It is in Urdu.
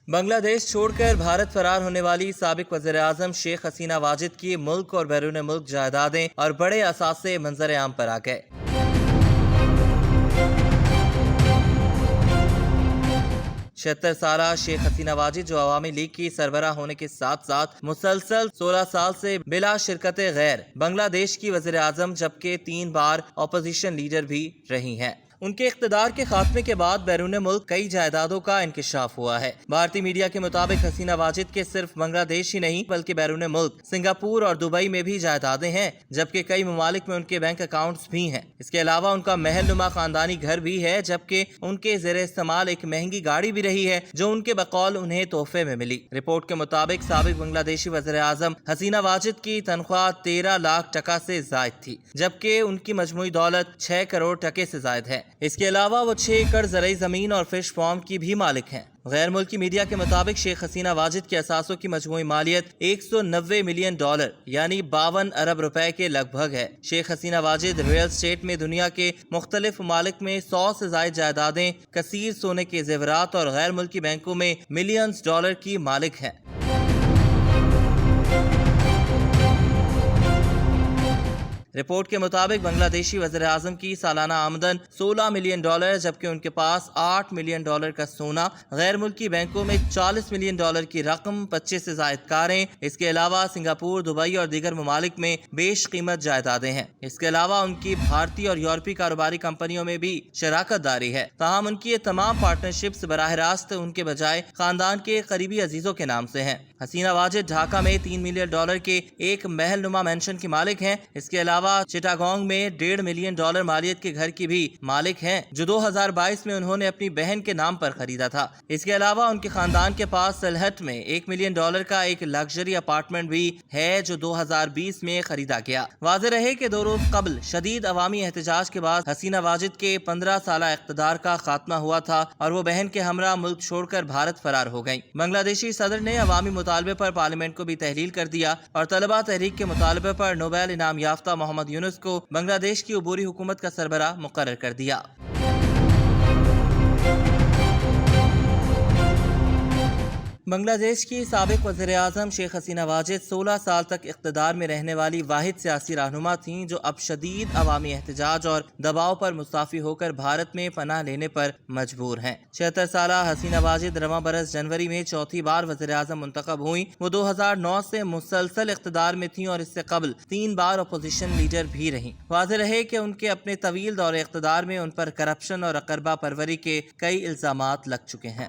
بنگلہ دیش چھوڑ کر بھارت فرار ہونے والی سابق وزیر اعظم شیخ حسینہ واجد کی ملک اور بیرون ملک جائیدادیں اور بڑے اثاثے منظر عام پر آ گئے۔ 76 سالہ شیخ حسینہ واجد جو عوامی لیگ کی سربراہ ہونے کے ساتھ ساتھ مسلسل 16 سال سے بلا شرکت غیر بنگلہ دیش کی وزیر اعظم جبکہ 3 بار اپوزیشن لیڈر بھی رہی ہیں۔ ان کے اقتدار کے خاتمے کے بعد بیرون ملک کئی جائیدادوں کا انکشاف ہوا ہے۔ بھارتی میڈیا کے مطابق حسینہ واجد کے صرف بنگلہ دیش ہی نہیں بلکہ بیرون ملک سنگاپور اور دبئی میں بھی جائیدادیں ہیں، جبکہ کئی ممالک میں ان کے بینک اکاؤنٹس بھی ہیں۔ اس کے علاوہ ان کا محل نما خاندانی گھر بھی ہے، جبکہ ان کے زیر استعمال ایک مہنگی گاڑی بھی رہی ہے جو ان کے بقول انہیں تحفے میں ملی۔ رپورٹ کے مطابق سابق بنگلہ دیشی وزیر اعظم حسینہ واجد کی تنخواہ 13 لاکھ ٹکا سے زائد تھی، جبکہ ان کی مجموعی دولت 6 کروڑ ٹکے سے زائد ہے۔ اس کے علاوہ وہ 6 ایکڑ زرعی زمین اور فش فارم کی بھی مالک ہیں۔ غیر ملکی میڈیا کے مطابق شیخ حسینہ واجد کے اثاثوں کی مجموعی مالیت $190 ملین یعنی 52 ارب روپے کے لگ بھگ ہے۔ شیخ حسینہ واجد ریل اسٹیٹ میں دنیا کے مختلف ممالک میں 100 سے زائد جائیدادیں، کثیر سونے کے زیورات اور غیر ملکی بینکوں میں ملینز ڈالر کی مالک ہیں۔ رپورٹ کے مطابق بنگلہ دیشی وزیر اعظم کی سالانہ آمدن $16 ملین، جبکہ ان کے پاس $8 ملین کا سونا، غیر ملکی بینکوں میں $40 ملین کی رقم، 25 سے زائد کاریں۔ اس کے علاوہ سنگاپور، دبئی اور دیگر ممالک میں بیش قیمت جائیدادیں ہیں۔ اس کے علاوہ ان کی بھارتی اور یورپی کاروباری کمپنیوں میں بھی شراکت داری ہے، تاہم ان کی یہ تمام پارٹنرشپس براہ راست ان کے بجائے خاندان کے قریبی عزیزوں کے نام سے ہیں۔ حسینہ واجد ڈھاکہ میں $3 ملین کے ایک محل نما مینشن کی مالک ہیں۔ اس کے علاوہ چٹاگانگ میں $1.5 ملین مالیت کے گھر کی بھی مالک ہیں، جو 2022 میں انہوں نے اپنی بہن کے نام پر خریدا تھا۔ اس کے علاوہ ان کے خاندان کے پاس سلہٹ میں $1 ملین کا ایک لگژری اپارٹمنٹ بھی ہے جو 2020 میں خریدا گیا۔ واضح رہے کہ 2 روز قبل شدید عوامی احتجاج کے بعد حسینہ واجد کے 15 سالہ اقتدار کا خاتمہ ہوا تھا اور وہ بہن کے ہمراہ ملک چھوڑ کر بھارت فرار ہو گئیں۔ بنگلہ دیشی صدر نے عوامی مطالبے پر پارلیمنٹ کو بھی تحلیل کر دیا اور طلبہ تحریک کے مطالبے پر نوبل انعام یافتہ محمد یونس کو بنگلہ دیش کی عبوری حکومت کا سربراہ مقرر کر دیا۔ بنگلہ دیش کی سابق وزیر اعظم شیخ حسینہ واجد 16 سال تک اقتدار میں رہنے والی واحد سیاسی رہنما تھیں جو اب شدید عوامی احتجاج اور دباؤ پر مستعفی ہو کر بھارت میں پناہ لینے پر مجبور ہیں۔ 76 سالہ حسینہ واجد رواں برس جنوری میں چوتھی بار وزیر اعظم منتخب ہوئیں۔ وہ 2009 سے مسلسل اقتدار میں تھیں اور اس سے قبل 3 بار اپوزیشن لیڈر بھی رہیں۔ واضح رہے کہ ان کے اپنے طویل دور اقتدار میں ان پر کرپشن اور اقربا پروری کے کئی الزامات لگ چکے ہیں۔